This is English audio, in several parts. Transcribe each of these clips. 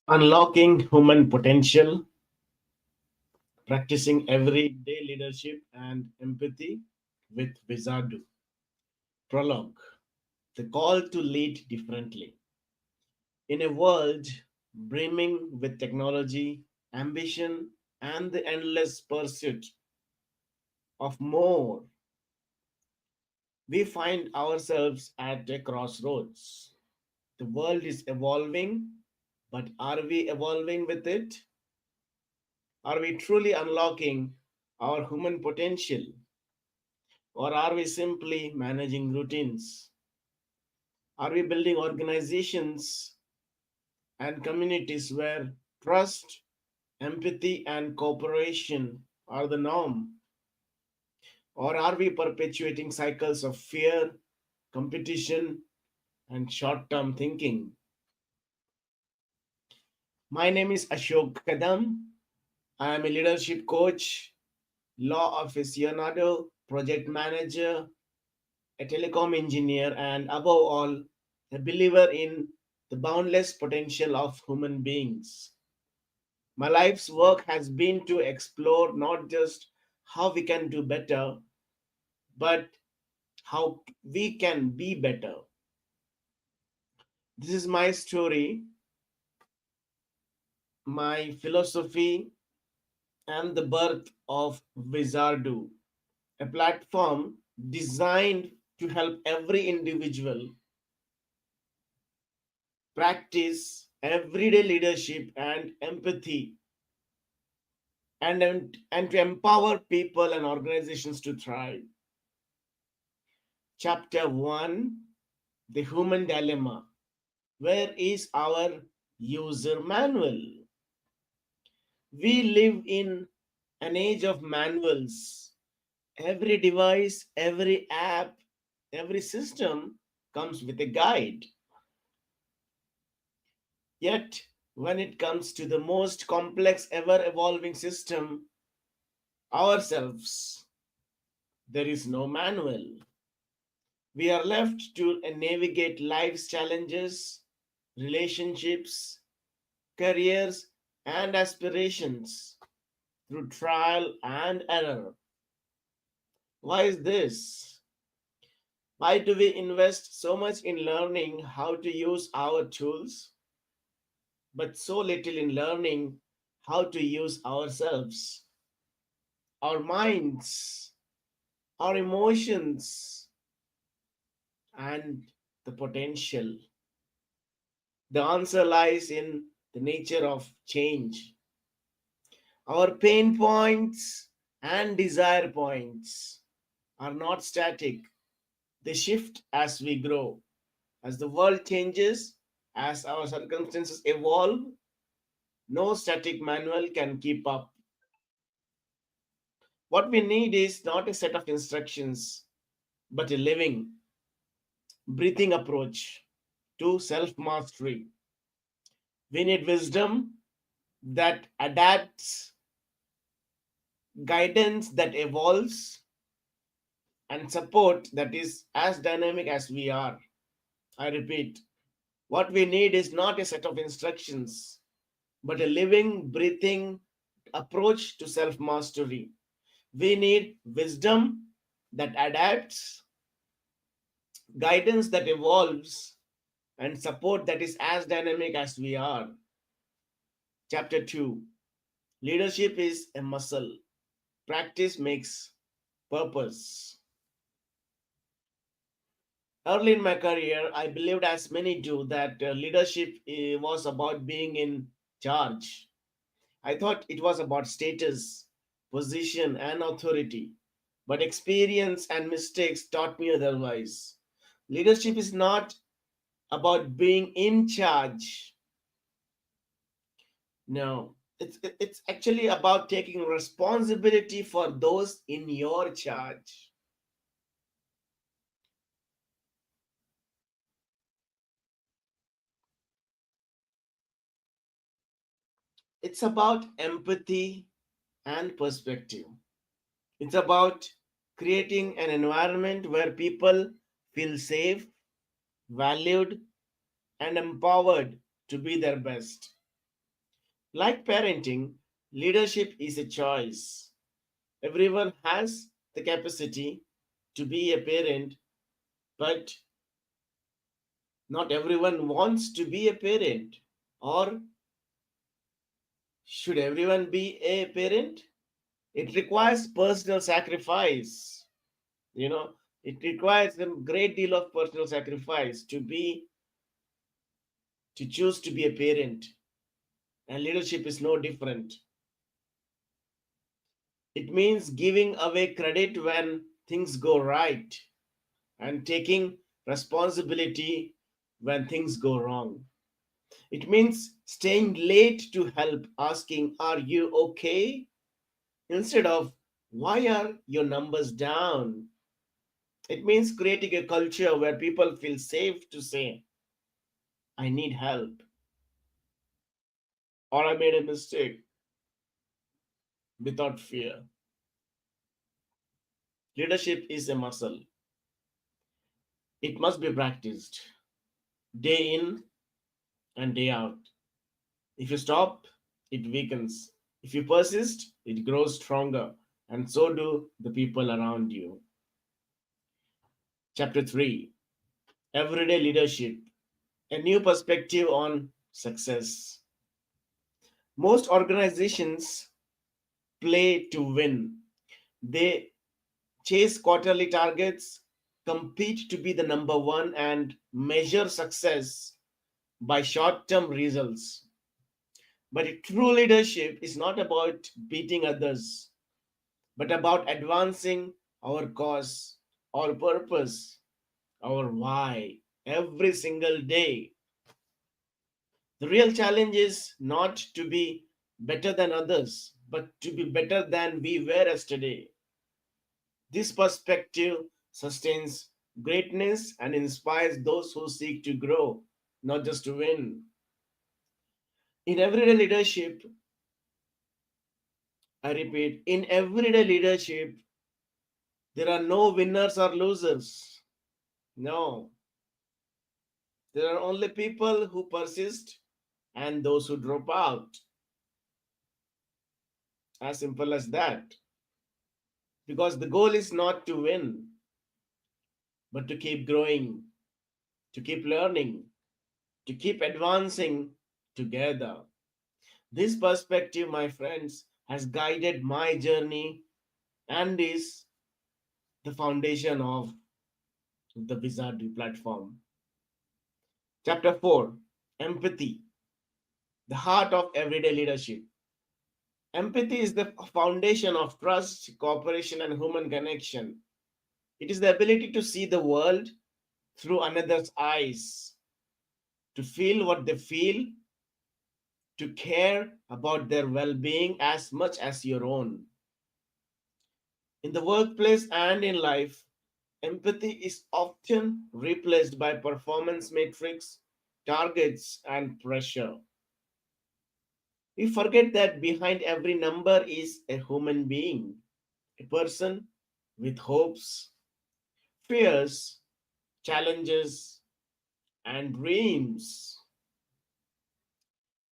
Unlocking human potential, practicing everyday leadership and empathy with Wizardoo. Prologue. The call to lead differently. In a world brimming with technology, ambition, and the endless pursuit of more, we find ourselves at a crossroads. The world is evolving, but are we evolving with it? Are we truly unlocking our human potential? Or are we simply managing routines? Are we building organizations and communities where trust, empathy, and cooperation are the norm? Or are we perpetuating cycles of fear, competition, and short term thinking? My name is Ashok Kadam. I am a leadership coach, law aficionado, project manager, a telecom engineer, and above all, a believer in the boundless potential of human beings. My life's work has been to explore not just how we can do better, but how we can be better. This is my story, my philosophy, and the birth of Wizardoo, a platform designed to help every individual practice everyday leadership and empathy and to empower people and organizations to thrive. Chapter 1, The Human Dilemma. Where is our user manual? We live in an age of manuals. Every device, every app, every system comes with a guide. Yet, when it comes to the most complex, ever evolving system, ourselves, there is no manual. We are left to navigate life's challenges, relationships, careers, and aspirations through trial and error. Why is this? Why do we invest so much in learning how to use our tools, but so little in learning how to use ourselves, our minds, our emotions, and the potential? The answer lies in the nature of change. Our pain points and desire points are not static, they shift as we grow. As the world changes, as our circumstances evolve, no static manual can keep up. What we need is not a set of instructions, but a living, breathing approach to self mastery. We need wisdom that adapts, guidance that evolves, and support that is as dynamic as we are. I repeat, what we need is not a set of instructions, but a living, breathing approach to self mastery. We need wisdom that adapts, guidance that evolves, and support that is as dynamic as we are. Chapter 2. Leadership is a muscle. Practice makes purpose. Early in my career, I believed, as many do, that leadership was about being in charge. I thought it was about status, position, and authority. But experience and mistakes taught me otherwise. Leadership is not about being in charge. No, it's actually about taking responsibility for those in your charge. It's about empathy and perspective. It's about creating an environment where people feel safe, valued, and empowered to be their best. Like parenting, leadership is a choice. Everyone has the capacity to be a parent, but not everyone wants to be a parent. Or should everyone be a parent? It requires personal sacrifice. You know, it requires a great deal of personal sacrifice to choose to be a parent. And leadership is no different. It means giving away credit when things go right and taking responsibility when things go wrong. It means staying late to help, asking, "Are you okay?" instead of, "Why are your numbers down?" It means creating a culture where people feel safe to say, "I need help," or "I made a mistake," without fear. Leadership is a muscle, it must be practiced day in and day out. If you stop, it weakens. If you persist, it grows stronger, and so do the people around you. Chapter 3: Everyday Leadership, a new perspective on success. Most organizations play to win. They chase quarterly targets, compete to be the number one, and measure success by short term results. But true leadership is not about beating others, but about advancing our cause, our purpose, our why every single day. The real challenge is not to be better than others, but to be better than we were yesterday. This perspective sustains greatness and inspires those who seek to grow, not just to win. In everyday leadership, I repeat, in everyday leadership, there are no winners or losers. No, there are only people who persist and those who drop out. As simple as that. Because the goal is not to win, but to keep growing, to keep learning, to keep advancing together. This perspective, my friends, has guided my journey and is the foundation of the Wizardoo platform. Chapter 4: Empathy, the heart of everyday leadership. Empathy is the foundation of trust, cooperation, and human connection. It is the ability to see the world through another's eyes, to feel what they feel, to care about their well being as much as your own. In the workplace and in life, empathy is often replaced by performance metrics, targets, and pressure. We forget that behind every number is a human being, a person with hopes, fears, challenges, and dreams.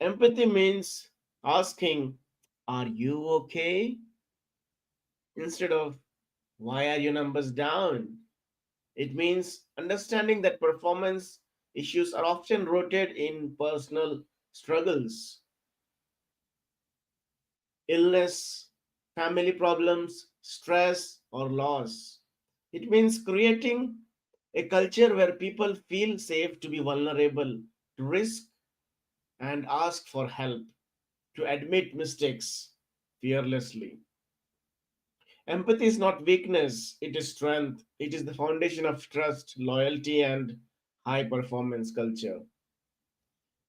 Empathy means asking, "Are you okay?" instead of, "Why are your numbers down?" It means understanding that performance issues are often rooted in personal struggles, illness, family problems, stress, or loss. It means creating a culture where people feel safe to be vulnerable, to risk and ask for help, to admit mistakes fearlessly. Empathy is not weakness, it is strength. It is the foundation of trust, loyalty, and high performance culture.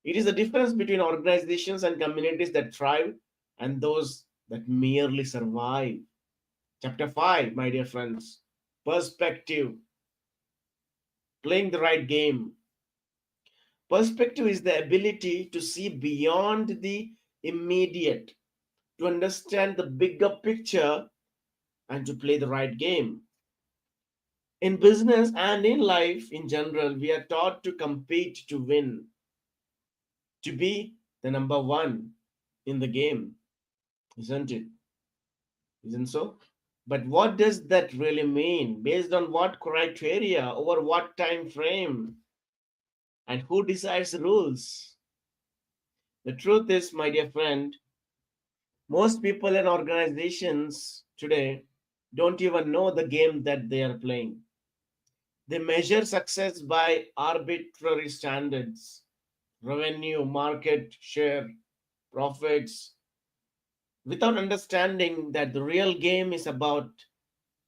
It is the difference between organizations and communities that thrive and those that merely survive. Chapter 5, my dear friends: Perspective, playing the right game. Perspective is the ability to see beyond the immediate, to understand the bigger picture, and to play the right game. In business and in life in general, we are taught to compete to win, to be the number one. in the game, isn't it? Isn't so? But what does that really mean? Based on what criteria, over what time frame, and who decides the rules? The truth is, my dear friend, most people and organizations today don't even know the game that they are playing. They measure success by arbitrary standards: revenue, market share, profits, without understanding that the real game is about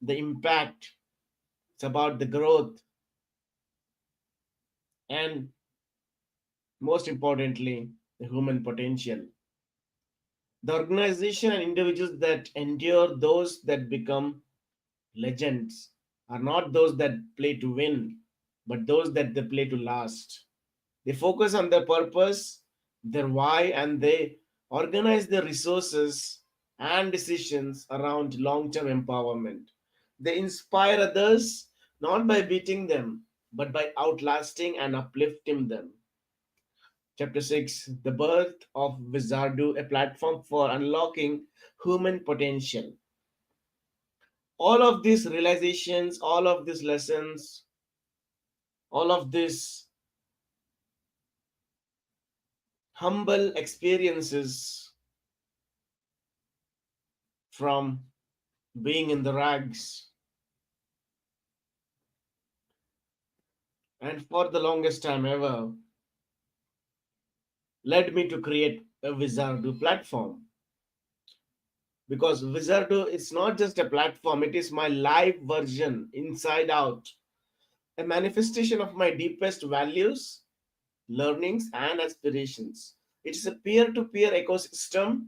the impact, it's about the growth, and most importantly, the human potential. The organization and individuals that endure, those that become legends, are not those that play to win, but those that they play to last. They focus on their purpose, their why, and they organize their resources and decisions around long term empowerment. They inspire others not by beating them, but by outlasting and uplifting them. Chapter 6: The Birth of Wizardoo, a platform for unlocking human potential. All of these realizations, all of these lessons, all of these humble experiences from being in the rags, and for the longest time ever, led me to create a Wizardoo platform. Because Wizardoo is not just a platform, it is my live version, inside out, a manifestation of my deepest values, learnings, and aspirations. It is a peer to peer ecosystem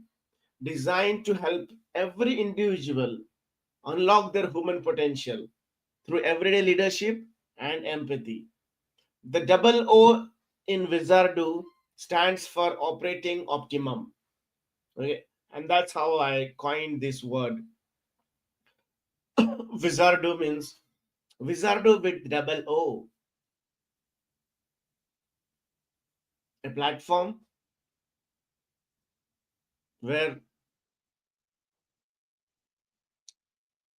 designed to help every individual unlock their human potential through everyday leadership and empathy. The double O in Wizardoo stands for operating optimum. Okay, and that's how I coined this word. Wizardoo means Wizardoo with double O, a platform where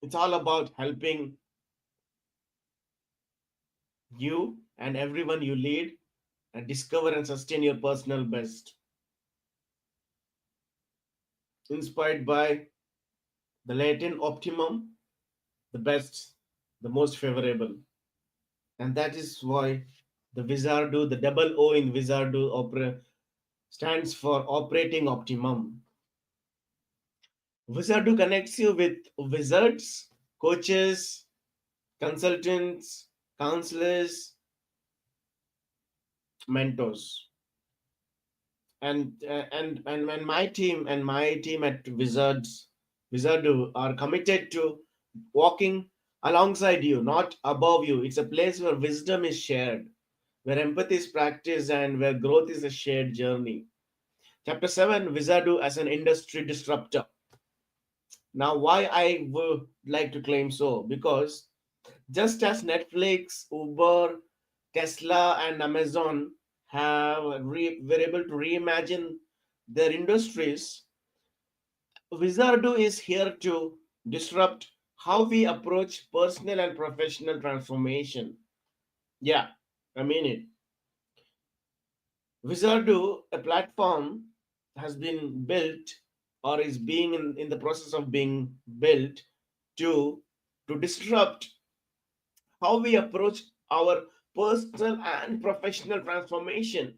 it's all about helping you and everyone you lead and discover and sustain your personal best, inspired by the Latin optimum, the best, the most favorable. And that is why the Wizardoo, the double O in Wizardoo stands for operating optimum. Wizardoo connects you with wizards, coaches, consultants, counselors, mentors, and my team at Wizardoo are committed to walking alongside you, not above you. It's a place where wisdom is shared, where empathy is practiced, and where growth is a shared journey. Chapter 7: Wizardoo as an industry disruptor. Now, why I would like to claim so? Because just as Netflix, Uber, Tesla, and Amazon were able to reimagine their industries, Wizardoo is here to disrupt how we approach personal and professional transformation. Yeah, I mean it. Wizardoo, a platform, has been built or is being in the process of being built to disrupt how we approach our personal and professional transformation.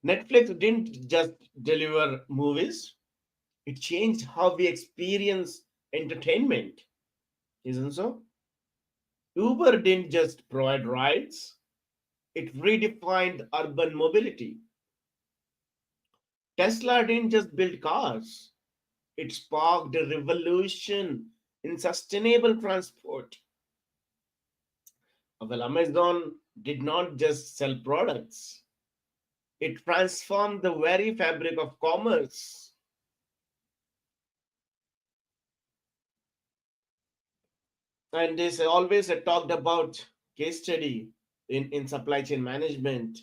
Netflix didn't just deliver movies, it changed how we experience entertainment, isn't so? Uber didn't just provide rides, it redefined urban mobility. Tesla didn't just build cars, it sparked a revolution in sustainable transport. Well, Amazon did not just sell products, it transformed the very fabric of commerce. And this always talked about case study in supply chain management.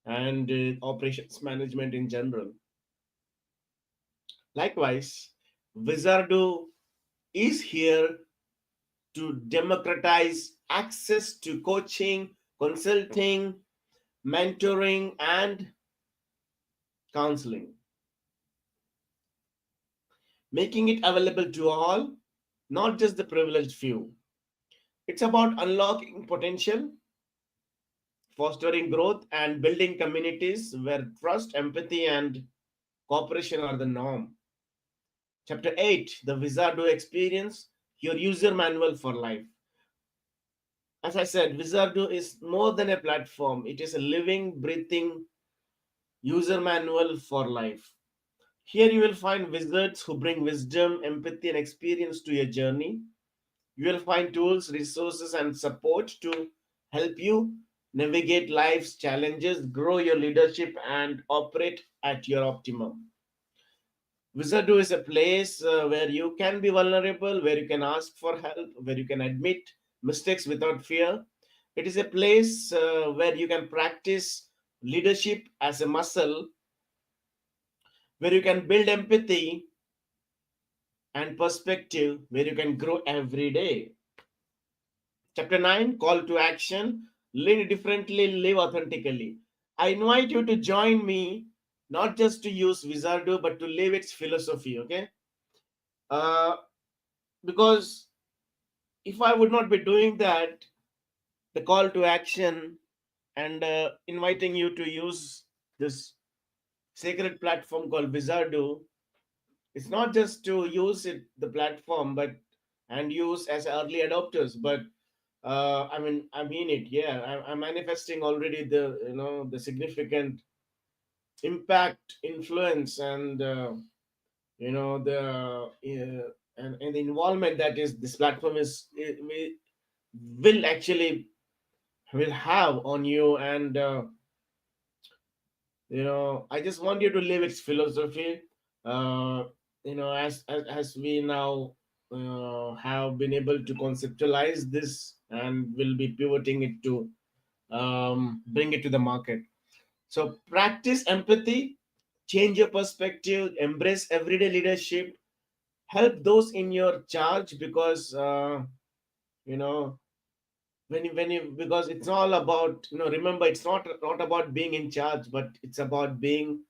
and operations management in general. Likewise, Wizardoo is here to democratize access to coaching, consulting, mentoring, and counseling, making it available to all, not just the privileged few. It's about unlocking potential, fostering growth, and building communities where trust, empathy, and cooperation are the norm. Chapter 8, The Wizardoo Experience, Your User Manual for Life. As I said, Wizardoo is more than a platform, it is a living, breathing user manual for life. Here you will find wizards who bring wisdom, empathy, and experience to your journey. You will find tools, resources, and support to help you navigate life's challenges, grow your leadership, and operate at your optimum. Wizardoo is a place where you can be vulnerable, where you can ask for help, where you can admit mistakes without fear. It is a place where you can practice leadership as a muscle, where you can build empathy and perspective, where you can grow every day. Chapter 9, Call to Action, Live Differently, Live Authentically. I invite you to join me not just to use Wizardoo but to live its philosophy, okay? Uh, because if I would not be doing that, the call to action and inviting you to use this sacred platform called Wizardoo, it's not just to use it, the platform, but and use as early adopters, but I mean it. Yeah, I'm manifesting already the the significant impact, influence, and and the involvement that is this platform is will actually will have on you, and I just want you to live its philosophy. As we now have been able to conceptualize this and will be pivoting it to bring it to the market. So practice empathy, change your perspective, embrace everyday leadership, help those in your charge, because you know when you because it's all about, remember, it's not about being in charge, but it's about being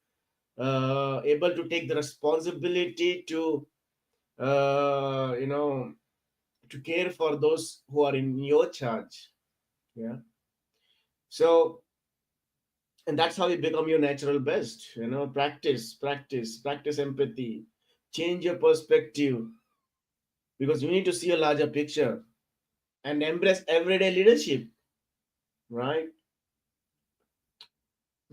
able to take the responsibility to uh, you know to care for those who are in your charge. Yeah. So, and that's how you become your natural best. Practice empathy, change your perspective, because you need to see a larger picture, and embrace everyday leadership, right?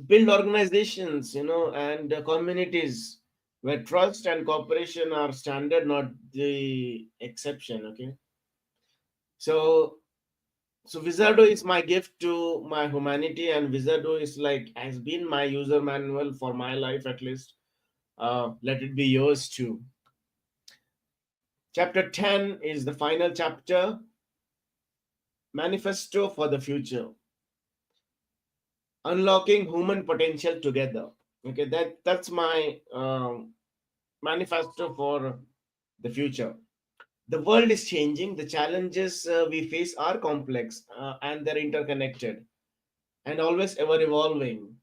Build organizations, and communities where trust and cooperation are standard, not the exception. Okay. So so Wizardo is my gift to my humanity, and Wizardo is like has been my user manual for my life, at least. Let it be yours too. Chapter 10 is the final chapter, Manifesto for the Future, Unlocking Human Potential Together. Okay, that's my manifesto for the future. The world is changing. The challenges we face are complex, and they're interconnected and always ever evolving,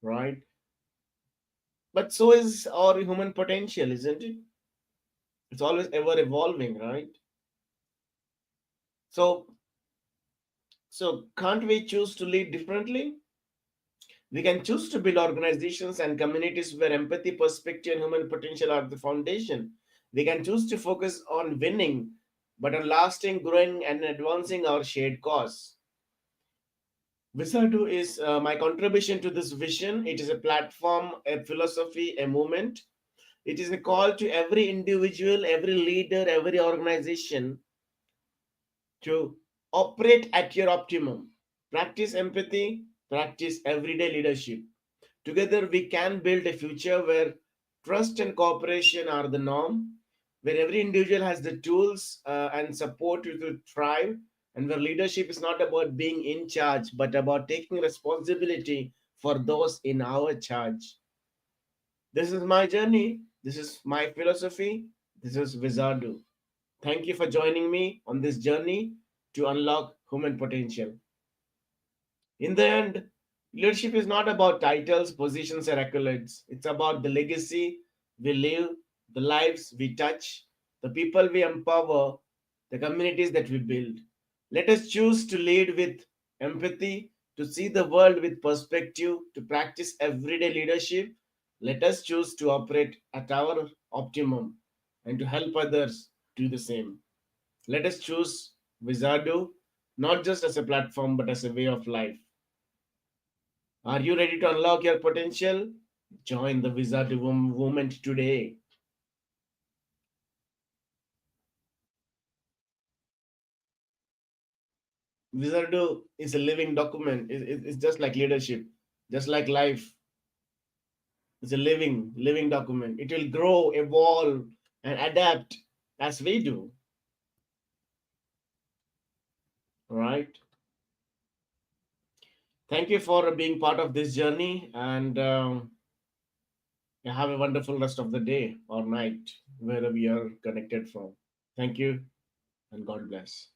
right? But so is our human potential, isn't it? It's always ever evolving, right? So so can't we choose to lead differently? We can choose to build organizations and communities where empathy, perspective, and human potential are the foundation. We can choose to focus on winning, but on lasting, growing, and advancing our shared cause. Visadu is my contribution to this vision. It is a platform, a philosophy, a movement. It is a call to every individual, every leader, every organization to operate at your optimum. Practice empathy, practice everyday leadership. Together, we can build a future where trust and cooperation are the norm, where every individual has the tools and support to thrive, and where leadership is not about being in charge, but about taking responsibility for those in our charge. This is my journey. This is my philosophy. This is Wizardoo. Thank you for joining me on this journey to unlock human potential. In the end, leadership is not about titles, positions, or accolades. It's about the legacy we live, the lives we touch, the people we empower, the communities that we build. Let us choose to lead with empathy, to see the world with perspective, to practice everyday leadership. Let us choose to operate at our optimum and to help others do the same. Let us choose Wizardoo not just as a platform but as a way of life. Are you ready to unlock your potential? Join the Wizardoo movement today. Wizardoo is a living document. It's just like leadership, just like life. It's a living document. It will grow, evolve, and adapt as we do. All right. Thank you for being part of this journey, and have a wonderful rest of the day or night, wherever you are connected from. Thank you, and God bless.